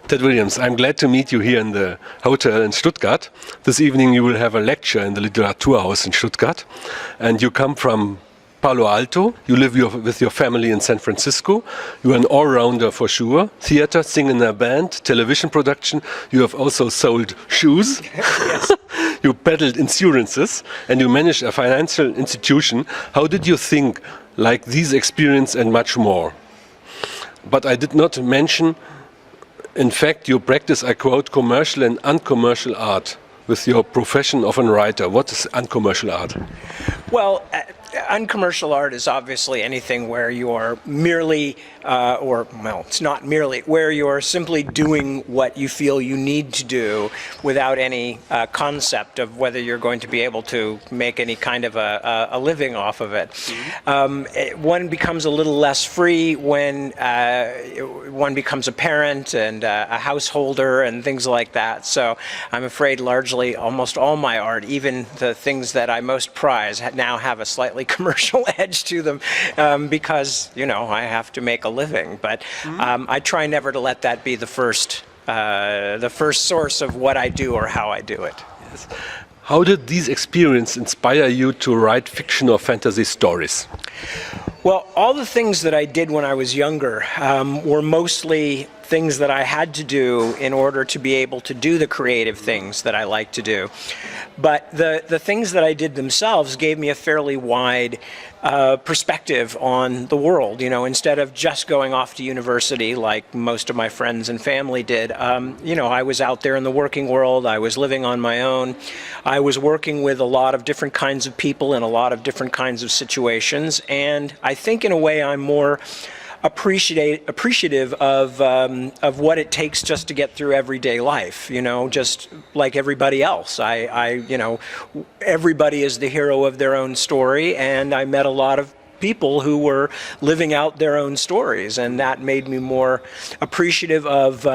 Ted Williams, I'm glad to meet you here in the hotel in Stuttgart. This evening you will have a lecture in the Literaturhaus in Stuttgart. And you come from Palo Alto. You live with your family in San Francisco. You are an all-rounder for sure. Theater, sing in a band, television production. You have also sold shoes. Yes. You peddled insurances and you managed a financial institution. How did you think like these experiences and much more? But I did not mention, in fact, you practice, I quote, commercial and uncommercial art with your profession of a writer. What is uncommercial art? Well, uncommercial art is obviously anything where you're merely, it's not merely, where you're simply doing what you feel you need to do without any concept of whether you're going to be able to make any kind of a living off of it. One becomes a little less free when one becomes a parent and a householder and things like that. So I'm afraid largely almost all my art, even the things that I most prize, now have a slightly commercial edge to them because, you know, I have to make a living. But I try never to let that be the first source of what I do or how I do it. Yes. How did these experiences inspire you to write fiction or fantasy stories? Well, all the things that I did when I was younger were mostly things that I had to do in order to be able to do the creative things that I like to do. But the things that I did themselves gave me a fairly wide perspective on the world. You know, instead of just going off to university like most of my friends and family did, you know, I was out there in the working world. I was living on my own. I was working with a lot of different kinds of people in a lot of different kinds of situations. And I think in a way I'm more appreciative of what it takes just to get through everyday life, you know, just like everybody else. You know, everybody is the hero of their own story, and I met a lot of people who were living out their own stories, and that made me more appreciative of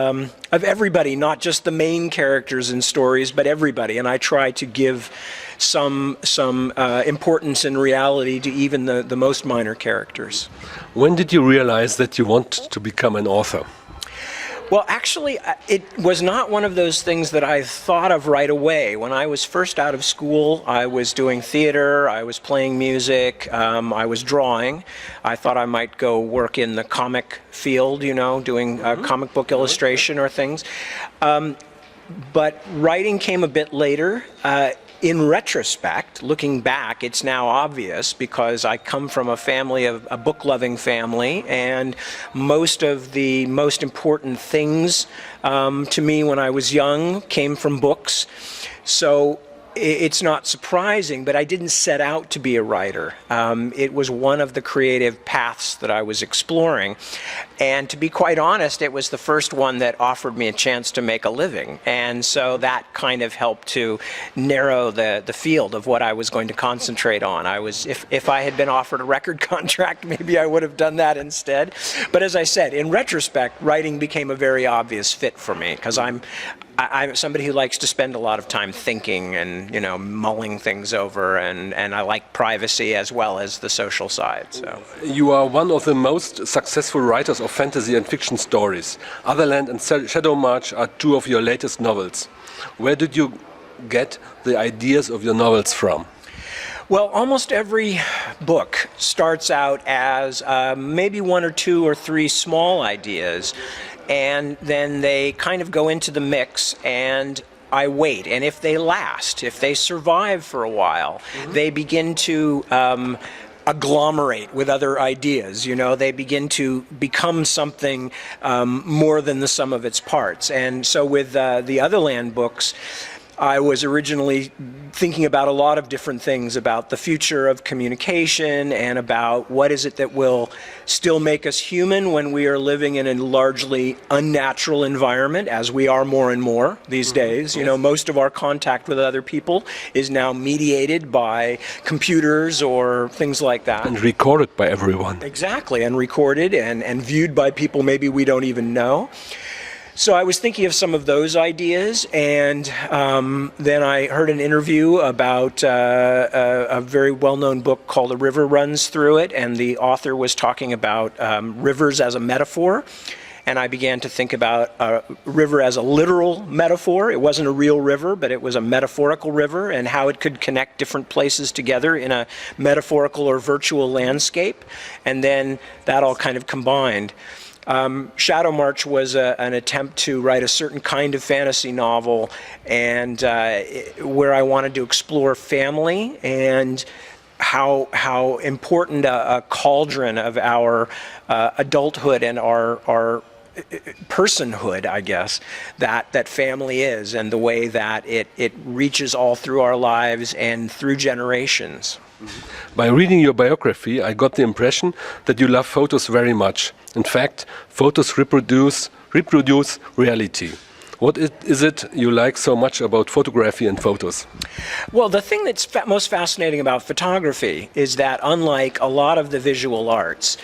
everybody, not just the main characters in stories, but everybody. And I try to give some importance and reality to even the most minor characters. When did you realize that you want to become an author? Well, actually, it was not one of those things that I thought of right away. When I was first out of school, I was doing theater, I was playing music, I was drawing. I thought I might go work in the comic field, you know, doing comic book illustration or things. But writing came a bit later. In retrospect, looking back, it's now obvious because I come from a family of a book-loving family, and most of the most important things to me when I was young came from books. So it's not surprising, but I didn't set out to be a writer. It was one of the creative paths that I was exploring. And to be quite honest, it was the first one that offered me a chance to make a living. And so that kind of helped to narrow the field of what I was going to concentrate on. If I had been offered a record contract, maybe I would have done that instead. But as I said, in retrospect, writing became a very obvious fit for me because I'm somebody who likes to spend a lot of time thinking and, you know, mulling things over, and I like privacy as well as the social side. So you are one of the most successful writers of fantasy and fiction stories. Otherland and Shadow March are two of your latest novels. Where did you get the ideas of your novels from? Well, almost every book starts out as maybe one or two or three small ideas, and then they kind of go into the mix, and I wait. And if they last, if they survive for a while, they begin to agglomerate with other ideas. You know, they begin to become something more than the sum of its parts. And so with the Otherland books, I was originally thinking about a lot of different things about the future of communication and about what is it that will still make us human when we are living in a largely unnatural environment, as we are more and more these days. You know, most of our contact with other people is now mediated by computers or things like that. And recorded by everyone. Exactly, and recorded and viewed by people maybe we don't even know. So I was thinking of some of those ideas, and then I heard an interview about a very well-known book called A River Runs Through It, and the author was talking about rivers as a metaphor. and I began to think about a river as a literal metaphor. It wasn't a real river, but it was a metaphorical river, and how it could connect different places together in a metaphorical or virtual landscape. And then that all kind of combined. Shadow March was an attempt to write a certain kind of fantasy novel, and where I wanted to explore family and how important a cauldron of our adulthood and our personhood, I guess, that family is, and the way that it reaches all through our lives and through generations. By reading your biography, I got the impression that you love photos very much. In fact, photos reproduce reality. What is it you like so much about photography and photos? Well, the thing that's most fascinating about photography is that, unlike a lot of the visual arts,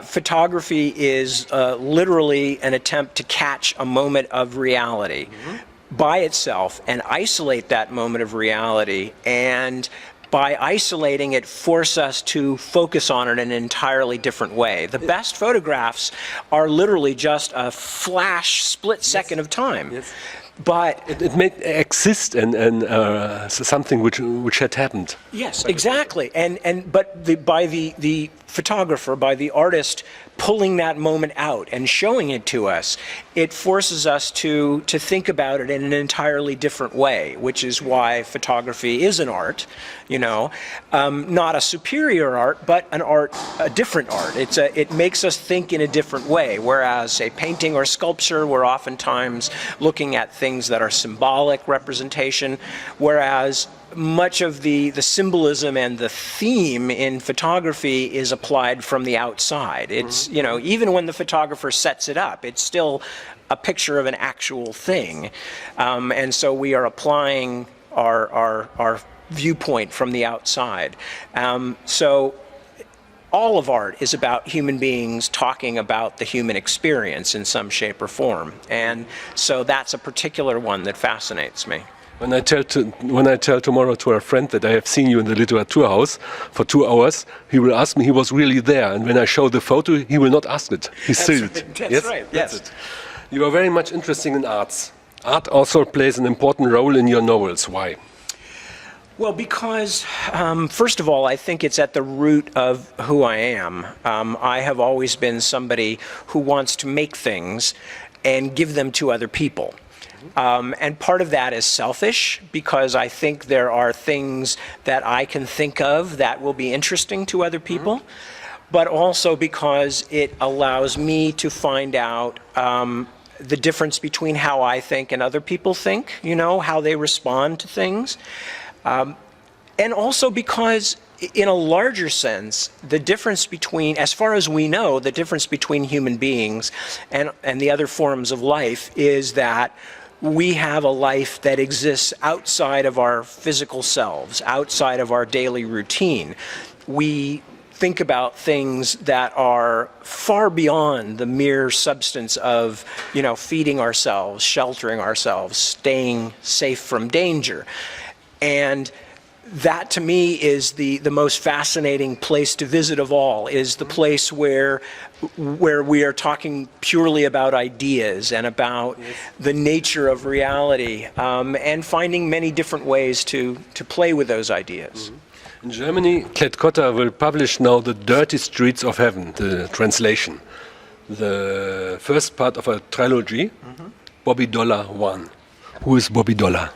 photography is literally an attempt to catch a moment of reality by itself and isolate that moment of reality, and by isolating it, force us to focus on it in an entirely different way. The best photographs are literally just a flash, split second of time. Yes. But it may exist and something which had happened. Yes, exactly. But by the photographer, by the artist pulling that moment out and showing it to us, it forces us to think about it in an entirely different way, which is why photography is an art, not a superior art, but a different art. It makes us think in a different way, whereas, say, painting or sculpture, we're oftentimes looking at things that are symbolic representation, whereas much of the symbolism and the theme in photography is applied from the outside. It's, even when the photographer sets it up, it's still a picture of an actual thing. And so we are applying our viewpoint from the outside. So all of art is about human beings talking about the human experience in some shape or form. And so that's a particular one that fascinates me. When I tell tomorrow to a friend that I have seen you in the Literaturhaus for 2 hours, he will ask me, he was really there. And when I show the photo, he will not ask it. He sees it. That's right. Yes. That's it. You are very much interested in arts. Art also plays an important role in your novels. Why? Well, because, first of all, I think it's at the root of who I am. I have always been somebody who wants to make things and give them to other people. And part of that is selfish, because I think there are things that I can think of that will be interesting to other people, but also because it allows me to find out the difference between how I think and other people think, how they respond to things. And also because, in a larger sense, the difference between, as far as we know, the difference between human beings and the other forms of life is that we have a life that exists outside of our physical selves, outside of our daily routine. We think about things that are far beyond the mere substance of, feeding ourselves, sheltering ourselves, staying safe from danger. And that, to me, is the most fascinating place to visit of all, is the place where we are talking purely about ideas and about the nature of reality, and finding many different ways to play with those ideas. In Germany, Klett-Cotta will publish now The Dirty Streets of Heaven, the translation. The first part of a trilogy, Bobby Dollar 1. Who is Bobby Dollar?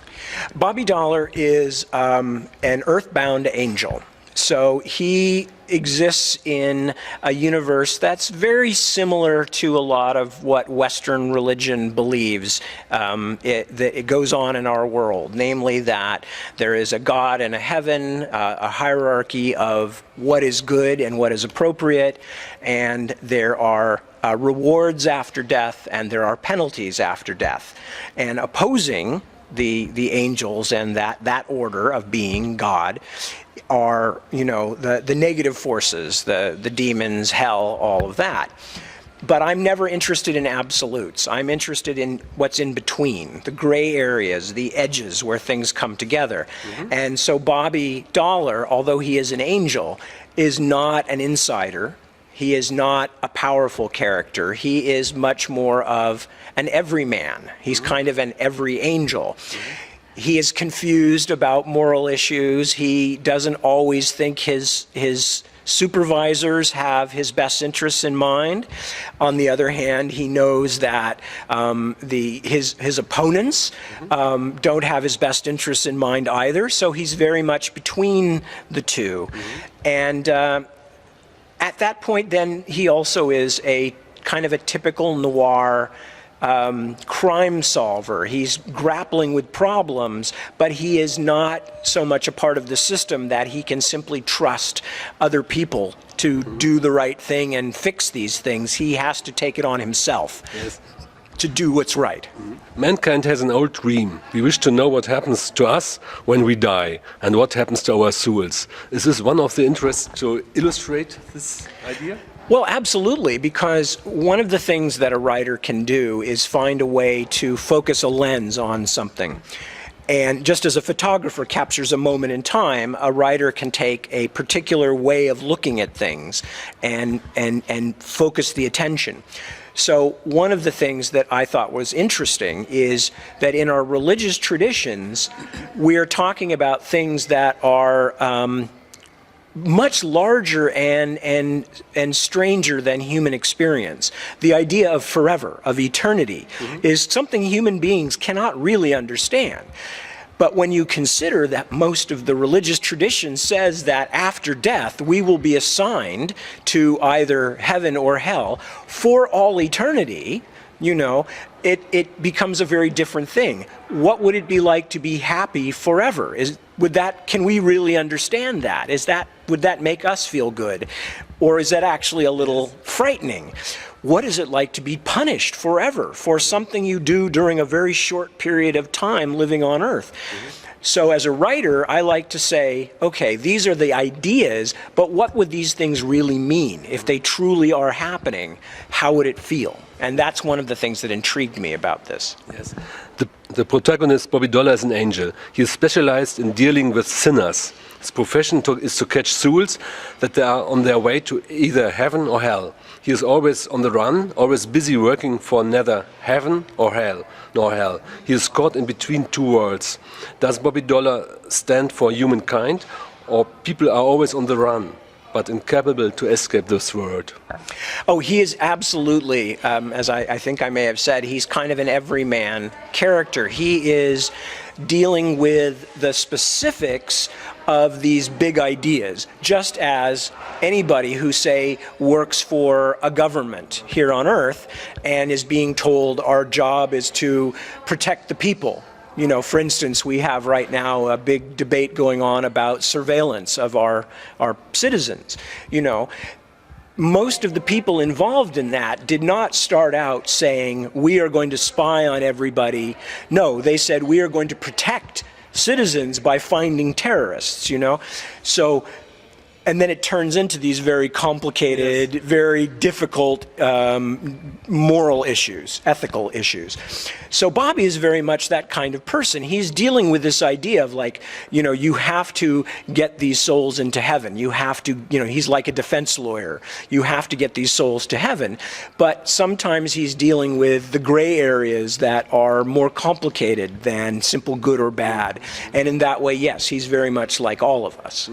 Bobby Dollar is an earthbound angel. So he exists in a universe that's very similar to a lot of what Western religion believes it goes on in our world, namely that there is a God and a heaven, a hierarchy of what is good and what is appropriate, and there are rewards after death and there are penalties after death. And opposing the angels and that order of being, God, are, the negative forces, the demons, hell, all of that. But I'm never interested in absolutes. I'm interested in what's in between, the gray areas, the edges where things come together. And so Bobby Dollar, although he is an angel, is not an insider. He is not a powerful character. He is much more of an everyman. He's kind of an every angel. He is confused about moral issues. He doesn't always think his supervisors have his best interests in mind. On the other hand, he knows that his opponents don't have his best interests in mind either, so he's very much between the two. And at that point, then, he also is a kind of a typical noir crime solver. He's grappling with problems, but he is not so much a part of the system that he can simply trust other people to do the right thing and fix these things. He has to take it on himself to do what's right. Mankind has an old dream. We wish to know what happens to us when we die and what happens to our souls. Is this one of the interests to illustrate this idea? Well, absolutely, because one of the things that a writer can do is find a way to focus a lens on something. And just as a photographer captures a moment in time, a writer can take a particular way of looking at things and focus the attention. So one of the things that I thought was interesting is that in our religious traditions, we are talking about things that are much larger and stranger than human experience. The idea of forever, of eternity, is something human beings cannot really understand. But when you consider that most of the religious tradition says that after death we will be assigned to either heaven or hell for all eternity, you know, it becomes a very different thing. What would it be like to be happy forever? Can we really understand that? Would that make us feel good? Or is that actually a little frightening? What is it like to be punished forever for something you do during a very short period of time living on Earth? So as a writer, I like to say, okay, these are the ideas, but what would these things really mean? If they truly are happening, how would it feel? And that's one of the things that intrigued me about this. Yes. The protagonist, Bobby Dollar, is an angel. He is specialized in dealing with sinners. His profession is to catch souls that they are on their way to either heaven or hell. He is always on the run, always busy working for neither heaven or hell, nor hell. He is caught in between two worlds. Does Bobby Dollar stand for humankind, or people are always on the run, but incapable to escape this world? Oh, he is absolutely, as I think I may have said, he's kind of an everyman character. He is dealing with the specifics of these big ideas, just as anybody who, say, works for a government here on Earth and is being told our job is to protect the people. You know, for instance, we have right now a big debate going on about surveillance of our citizens. You know, most of the people involved in that did not start out saying, we are going to spy on everybody. No, they said, we are going to protect citizens by finding terrorists, you know. So, and then it turns into these very complicated, very difficult moral issues, ethical issues. So Bobby is very much that kind of person. He's dealing with this idea of, like, you know, you have to get these souls into heaven. You have to, you know, he's like a defense lawyer. You have to get these souls to heaven. But sometimes he's dealing with the gray areas that are more complicated than simple good or bad. And in that way, yes, he's very much like all of us.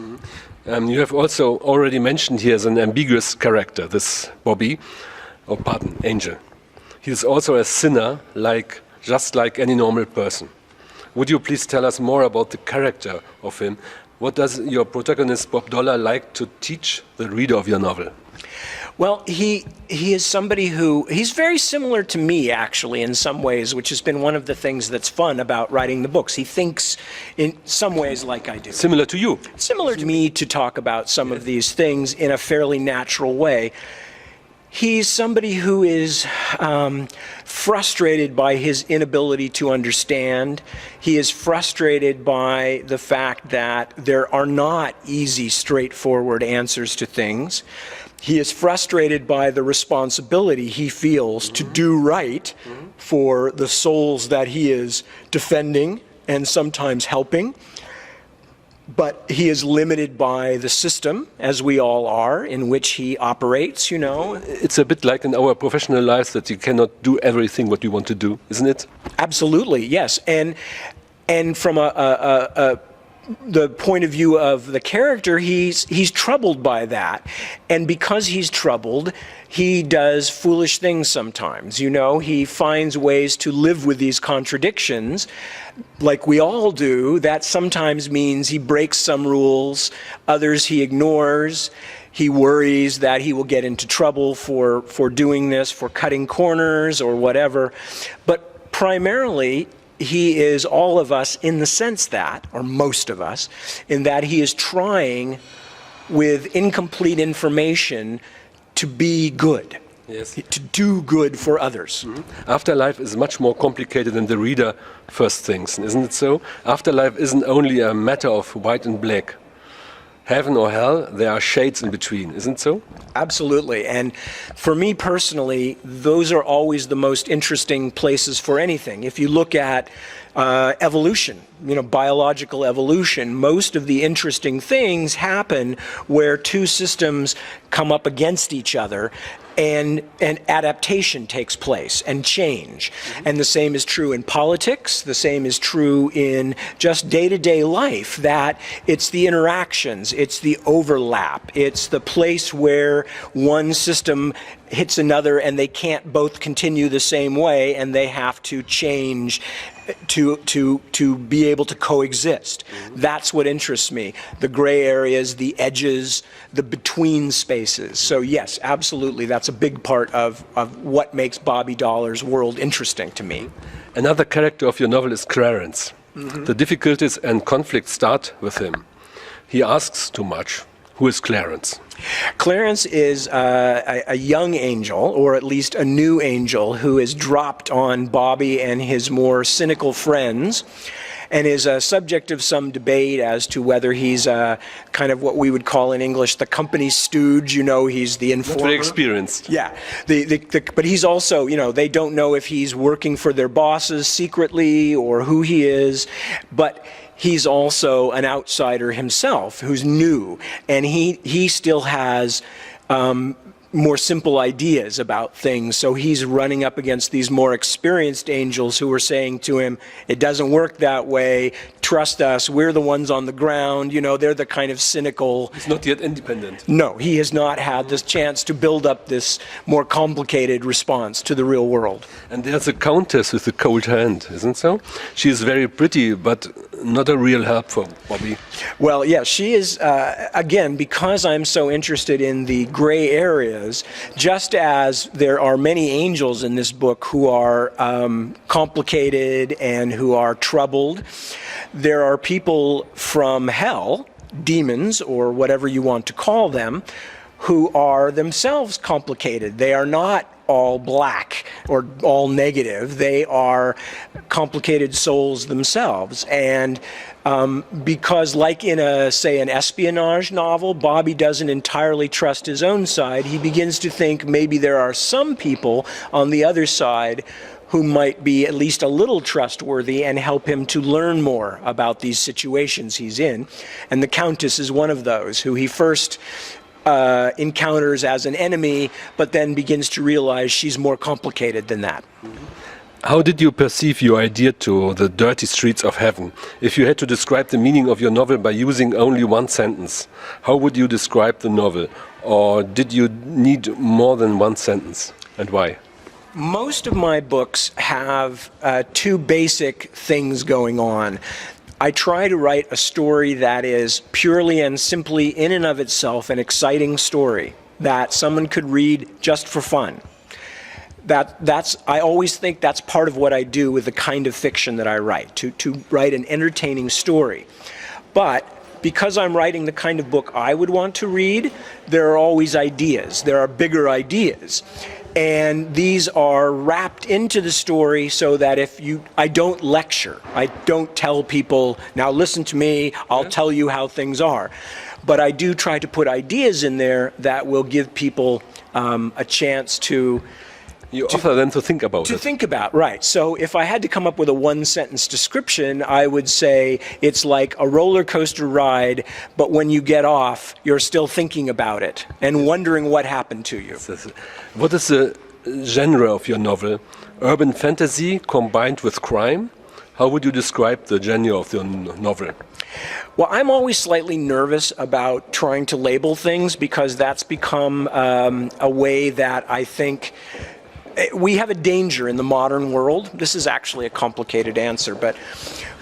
You have also already mentioned here as an ambiguous character, this Bobby, Angel. He is also a sinner, just like any normal person. Would you please tell us more about the character of him? What does your protagonist, Bob Dollar, like to teach the reader of your novel? Well, he is somebody he's very similar to me, actually, in some ways, which has been one of the things that's fun about writing the books. He thinks in some ways like I do. Similar to you? Similar to me, to talk about some of these things in a fairly natural way. He's somebody who is frustrated by his inability to understand. He is frustrated by the fact that there are not easy, straightforward answers to things. He is frustrated by the responsibility he feels to do right for the souls that he is defending and sometimes helping. but he is limited by the system, as we all are, in which he operates, you know. It's a bit like in our professional lives that you cannot do everything what you want to do, isn't it? Absolutely, yes. And from the point of view of the character, he's troubled by that. And because he's troubled, he does foolish things sometimes, you know. He finds ways to live with these contradictions, like we all do. That sometimes means he breaks some rules, others he ignores. He worries that he will get into trouble for doing this, for cutting corners or whatever. But primarily, he is all of us in the sense that, or most of us, in that he is trying with incomplete information to be good, yes, to do good for others. Mm-hmm. Afterlife is much more complicated than the reader first thinks, isn't it so? Afterlife isn't only a matter of white and black. Heaven or hell, there are shades in between, isn't so? Absolutely. And for me personally, those are always the most interesting places for anything. If you look at evolution, you know, biological evolution, most of the interesting things happen where two systems come up against each other and adaptation takes place and change. Mm-hmm. And the same is true in politics, the same is true in just day-to-day life, that it's the interactions, it's the overlap, it's the place where one system hits another and they can't both continue the same way and they have to change to be able to coexist. Mm-hmm. That's what interests me. The gray areas, the edges, the between spaces. So yes, absolutely, that's a big part of what makes Bobby Dollar's world interesting to me. Another character of your novel is Clarence. Mm-hmm. The difficulties and conflicts start with him. He asks too much. Who is Clarence? Clarence is a young angel, or at least a new angel, who is dropped on Bobby and his more cynical friends, and is a subject of some debate as to whether he's kind of what we would call in English the company stooge. You know, he's the informer. Not very experienced. Yeah, but he's also, you know, they don't know if he's working for their bosses secretly or who he is, but he's also an outsider himself who's new, and he still has more simple ideas about things. So he's running up against these more experienced angels who are saying to him, it doesn't work that way, trust us, we're the ones on the ground. You know, they're the kind of cynical... He's not yet independent. No, he has not had this chance to build up this more complicated response to the real world. And there's a countess with a cold hand, isn't so? She is very pretty, but not a real help for Bobby. Well, yeah, she is, again, because I'm so interested in the gray areas, just as there are many angels in this book who are complicated and who are troubled, there are people from hell, demons, or whatever you want to call them, who are themselves complicated. They are not all black or all negative. They are complicated souls themselves. And because like in say an espionage novel, Bobby doesn't entirely trust his own side, he begins to think maybe there are some people on the other side who might be at least a little trustworthy and help him to learn more about these situations he's in. And the Countess is one of those who he first encounters as an enemy, but then begins to realize she's more complicated than that. How did you perceive your idea to the dirty streets of heaven? If you had to describe the meaning of your novel by using only one sentence, how would you describe the novel? Or did you need more than one sentence, and why? Most of my books have two basic things going on. I try to write a story that is purely and simply in and of itself an exciting story that someone could read just for fun. I always think that's part of what I do with the kind of fiction that I write, to write an entertaining story. But because I'm writing the kind of book I would want to read, there are always ideas. There are bigger ideas. And these are wrapped into the story so that I don't lecture. I don't tell people, now listen to me, I'll tell you how things are. But I do try to put ideas in there that will give people a chance to You offer them to think about to it. think about, right. So if I had to come up with a one-sentence description, I would say it's like a roller coaster ride, but when you get off, you're still thinking about it and wondering what happened to you. What is the genre of your novel? Urban fantasy combined with crime? How would you describe the genre of your novel? Well, I'm always slightly nervous about trying to label things because that's become a way that I think we have a danger in the modern world. This is actually a complicated answer, but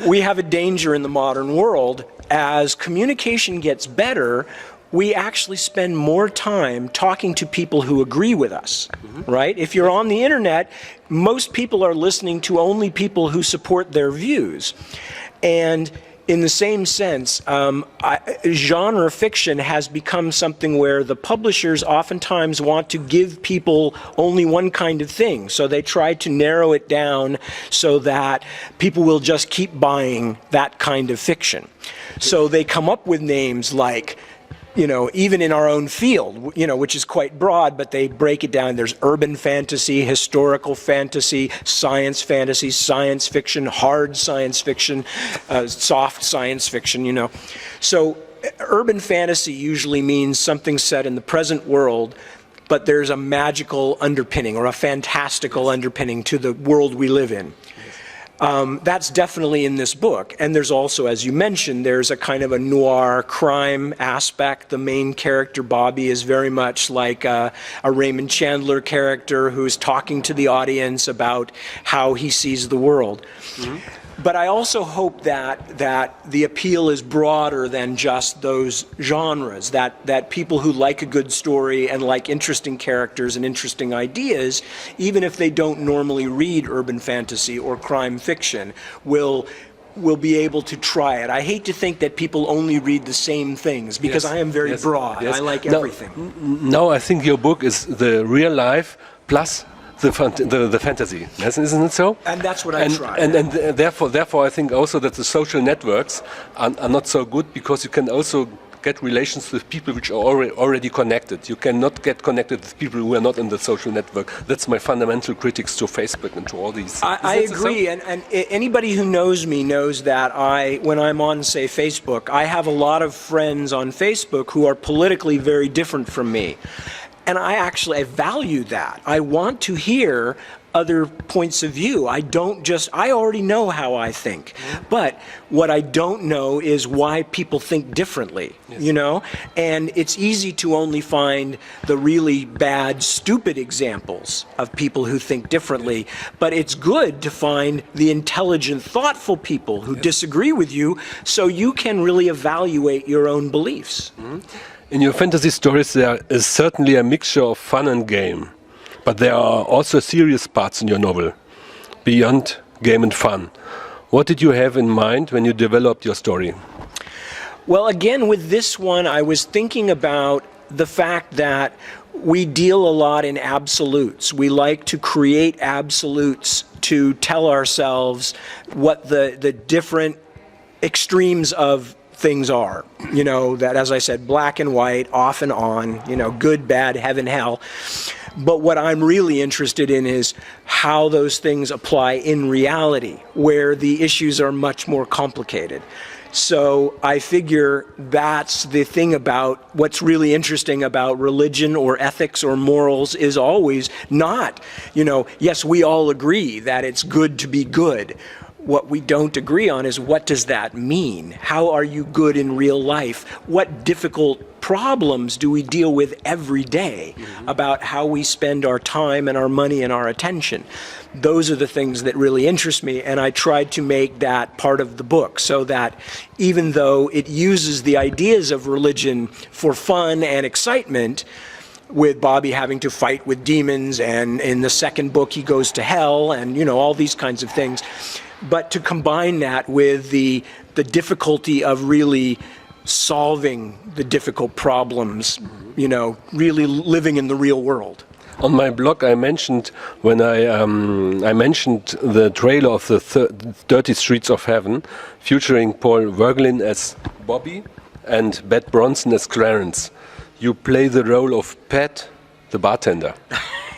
we have a danger in the modern world. As communication gets better, we actually spend more time talking to people who agree with us, right? If you're on the internet, most people are listening to only people who support their views. And in the same sense, genre fiction has become something where the publishers oftentimes want to give people only one kind of thing. So they try to narrow it down so that people will just keep buying that kind of fiction. So they come up with names like, you know, even in our own field, you know, which is quite broad, but they break it down. There's urban fantasy, historical fantasy, science fiction, hard science fiction, soft science fiction, you know. So urban fantasy usually means something set in the present world, but there's a magical underpinning or a fantastical underpinning to the world we live in. That's definitely in this book. And there's also, as you mentioned, there's a kind of a noir crime aspect. The main character, Bobby, is very much like a Raymond Chandler character who's talking to the audience about how he sees the world. Mm-hmm. But I also hope that the appeal is broader than just those genres, that people who like a good story and like interesting characters and interesting ideas, even if they don't normally read urban fantasy or crime fiction, will be able to try it. I hate to think that people only read the same things because I am very broad. I like everything. Now I think your book is the real life plus the fantasy, isn't it so? And that's what I try. And therefore, I think also that the social networks are not so good because you can also get relations with people which are already connected. You cannot get connected with people who are not in the social network. That's my fundamental critics to Facebook and to all these. I agree, and anybody who knows me knows that when I'm on, say, Facebook, I have a lot of friends on Facebook who are politically very different from me. And I value that. I want to hear other points of view. I already know how I think. But what I don't know is why people think differently, you know? And it's easy to only find the really bad, stupid examples of people who think differently. But it's good to find the intelligent, thoughtful people who disagree with you so you can really evaluate your own beliefs. Mm-hmm. In your fantasy stories, there is certainly a mixture of fun and game, but there are also serious parts in your novel, beyond game and fun. What did you have in mind when you developed your story? Well, again, with this one, I was thinking about the fact that we deal a lot in absolutes. We like to create absolutes to tell ourselves what the different extremes of things are, you know, that, as I said, black and white, off and on, you know, good, bad, heaven, hell. But what I'm really interested in is how those things apply in reality, where the issues are much more complicated. So I figure that's the thing about what's really interesting about religion or ethics or morals is always not, you know, yes, we all agree that it's good to be good. What we don't agree on is what does that mean? How are you good in real life? What difficult problems do we deal with every day about how we spend our time and our money and our attention? Those are the things that really interest me, and I tried to make that part of the book so that even though it uses the ideas of religion for fun and excitement, with Bobby having to fight with demons, and in the second book he goes to hell, and you know, all these kinds of things, but to combine that with the difficulty of really solving the difficult problems, you know, really living in the real world. On my blog, I mentioned when I mentioned the trailer of the Dirty Streets of Heaven, featuring Paul Verhoeven as Bobby and Bette Bronson as Clarence. You play the role of Pat, the bartender.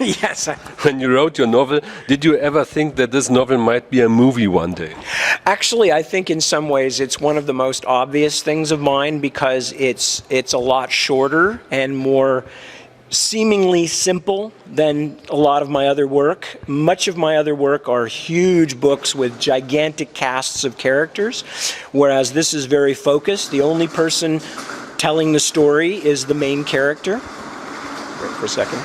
Yes. When you wrote your novel, did you ever think that this novel might be a movie one day? Actually, I think in some ways it's one of the most obvious things of mine because it's a lot shorter and more seemingly simple than a lot of my other work. Much of my other work are huge books with gigantic casts of characters, whereas this is very focused. The only person telling the story is the main character. Wait for a second.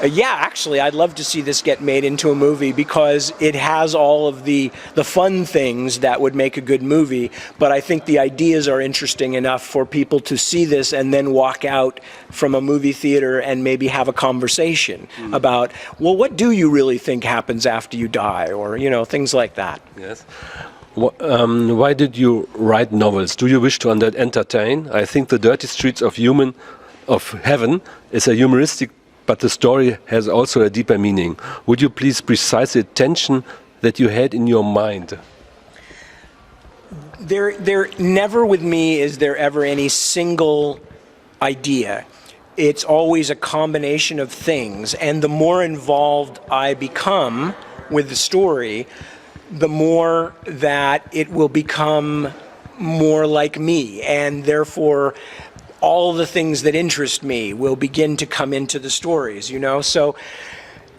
Yeah, actually, I'd love to see this get made into a movie because it has all of the fun things that would make a good movie, but I think the ideas are interesting enough for people to see this and then walk out from a movie theater and maybe have a conversation about, well, what do you really think happens after you die, or, you know, things like that. Yes. Why did you write novels? Do you wish to entertain? I think The Dirty Streets of Heaven is a humoristic, but the story has also a deeper meaning. Would you please precise the tension that you had in your mind? There never with me is there ever any single idea. It's always a combination of things, and the more involved I become with the story, the more that it will become more like me, and therefore all the things that interest me will begin to come into the stories, you know? So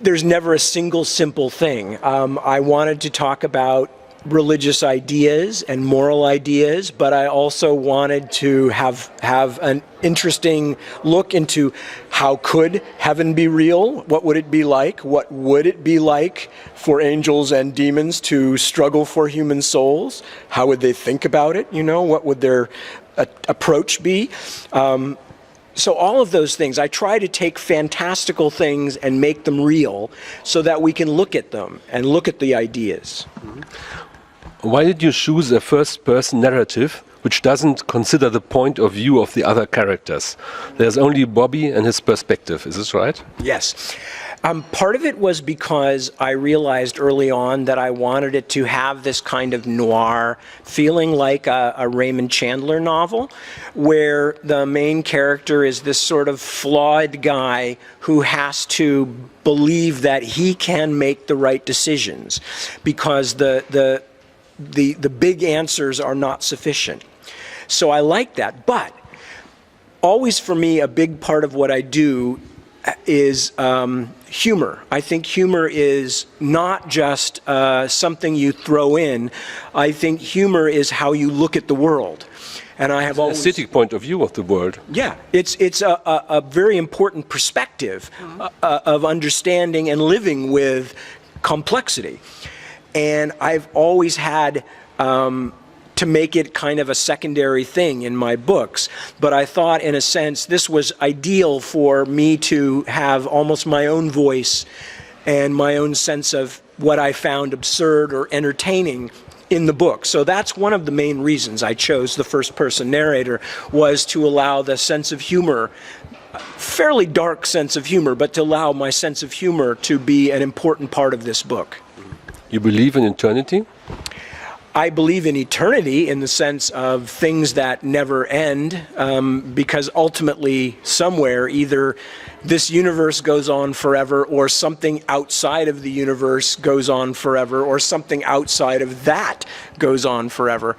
there's never a single simple thing. I wanted to talk about religious ideas and moral ideas, but I also wanted to have an interesting look into how could heaven be real? What would it be like? What would it be like for angels and demons to struggle for human souls? How would they think about it? You know, what would their approach be? So all of those things, I try to take fantastical things and make them real so that we can look at them and look at the ideas. Why did you choose a first-person narrative which doesn't consider the point of view of the other characters? There's only Bobby and his perspective, is this right? Yes. Part of it was because I realized early on that I wanted it to have this kind of noir feeling, like a Raymond Chandler novel, where the main character is this sort of flawed guy who has to believe that he can make the right decisions because the big answers are not sufficient. So I like that. But always for me, a big part of what I do is humor. I think humor is not just something you throw in. I think humor is how you look at the world. And I have always... aesthetic point of view of the world. Yeah, it's a very important perspective of understanding and living with complexity. And I've always had to make it kind of a secondary thing in my books. But I thought, in a sense, this was ideal for me to have almost my own voice and my own sense of what I found absurd or entertaining in the book. So that's one of the main reasons I chose the first-person narrator, was to allow the sense of humor, fairly dark sense of humor, but to allow my sense of humor to be an important part of this book. You believe in eternity? I believe in eternity in the sense of things that never end, because ultimately somewhere either this universe goes on forever or something outside of the universe goes on forever or something outside of that goes on forever.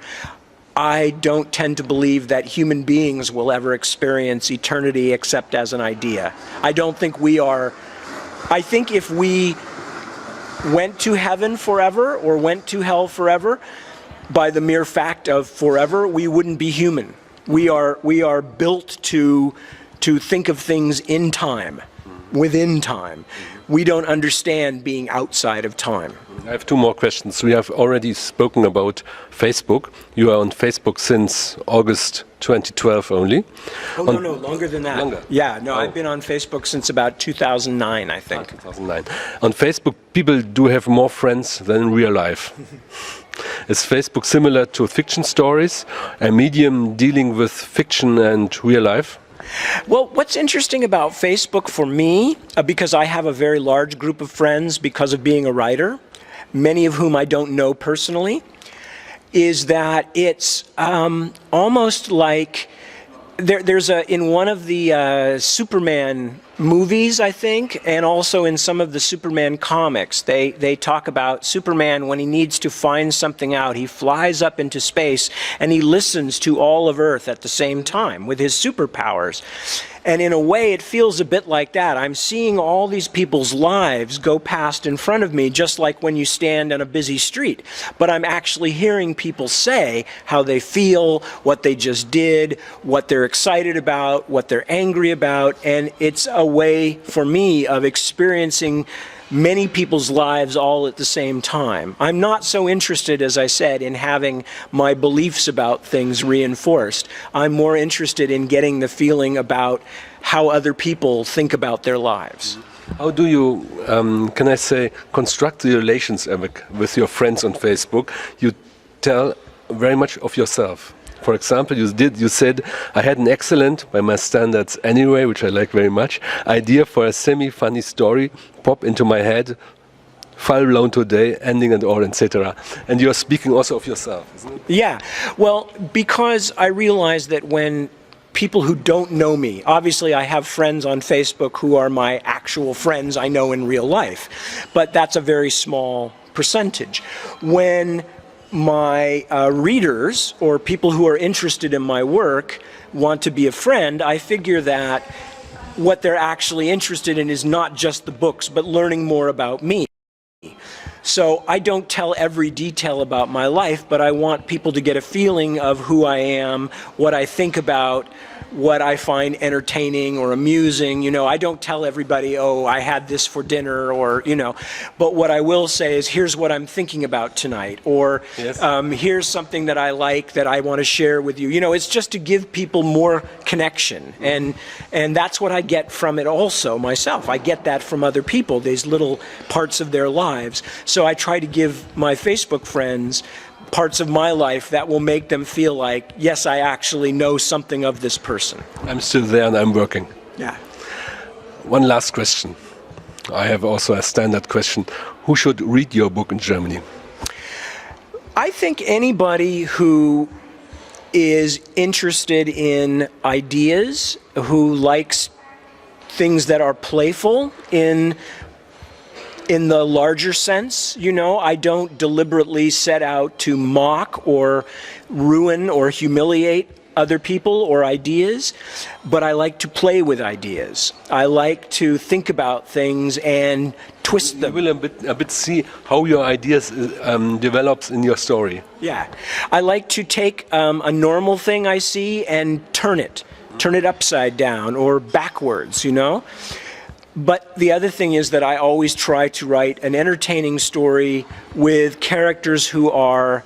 I don't tend to believe that human beings will ever experience eternity except as an idea. I don't think we are. I think if we went to heaven forever or went to hell forever, by the mere fact of forever, we wouldn't be human. We are built to think of things in time, within time. We don't understand being outside of time. I have two more questions. We have already spoken about Facebook. You are on Facebook since August 2012 only. Oh, no, longer than that. Longer? Yeah, no, I've been on Facebook since about 2009, I think. 2009. On Facebook, people do have more friends than in real life. Is Facebook similar to fiction stories, a medium dealing with fiction and real life? Well, what's interesting about Facebook for me, because I have a very large group of friends because of being a writer, many of whom I don't know personally, is that it's almost like there's in one of the Superman movies, I think, and also in some of the Superman comics. They talk about Superman when he needs to find something out. He flies up into space and he listens to all of Earth at the same time with his superpowers. And in a way, it feels a bit like that. I'm seeing all these people's lives go past in front of me, just like when you stand on a busy street. But I'm actually hearing people say how they feel, what they just did, what they're excited about, what they're angry about. And it's a way for me of experiencing many people's lives all at the same time. I'm not so interested, as I said, in having my beliefs about things reinforced. I'm more interested in getting the feeling about how other people think about their lives. How do you, can I say, construct the relations with your friends on Facebook? You tell very much of yourself. For example, you said, I had an excellent, by my standards anyway, which I like very much, idea for a semi-funny story pop into my head, fall blown today, ending and all, etc. And you're speaking also of yourself, isn't it? Yeah, well, because I realize that when people who don't know me, obviously I have friends on Facebook who are my actual friends I know in real life, but that's a very small percentage. When my readers or people who are interested in my work want to be a friend, I figure that what they're actually interested in is not just the books, but learning more about me. So I don't tell every detail about my life, but I want people to get a feeling of who I am, what I think about, what I find entertaining or amusing. You know, I don't tell everybody, oh, I had this for dinner, or, you know, but what I will say is, here's what I'm thinking about tonight, or yes. Here's something that I like that I want to share with you. You know, it's just to give people more connection, and that's what I get from it also myself. I get that from other people, these little parts of their lives. So I try to give my Facebook friends parts of my life that will make them feel like, yes, I actually know something of this person. I'm still there and I'm working. Yeah. One last question. I have also a standard question. Who should read your book in Germany? I think anybody who is interested in ideas, who likes things that are playful in the larger sense. You know, I don't deliberately set out to mock or ruin or humiliate other people or ideas, but I like to play with ideas. I like to think about things and twist them. You will a bit see how your ideas develops in your story. Yeah. I like to take a normal thing I see and turn it upside down or backwards, you know? But the other thing is that I always try to write an entertaining story with characters who are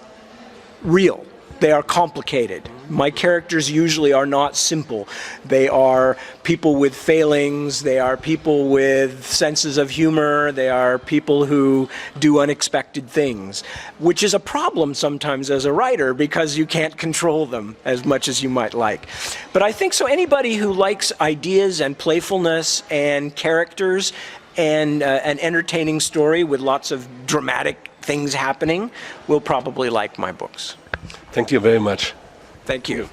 real. They are complicated. My characters usually are not simple. They are people with failings, they are people with senses of humor, they are people who do unexpected things, which is a problem sometimes as a writer because you can't control them as much as you might like. But I think so anybody who likes ideas and playfulness and characters and an entertaining story with lots of dramatic things happening will probably like my books. Thank you very much. Thank you.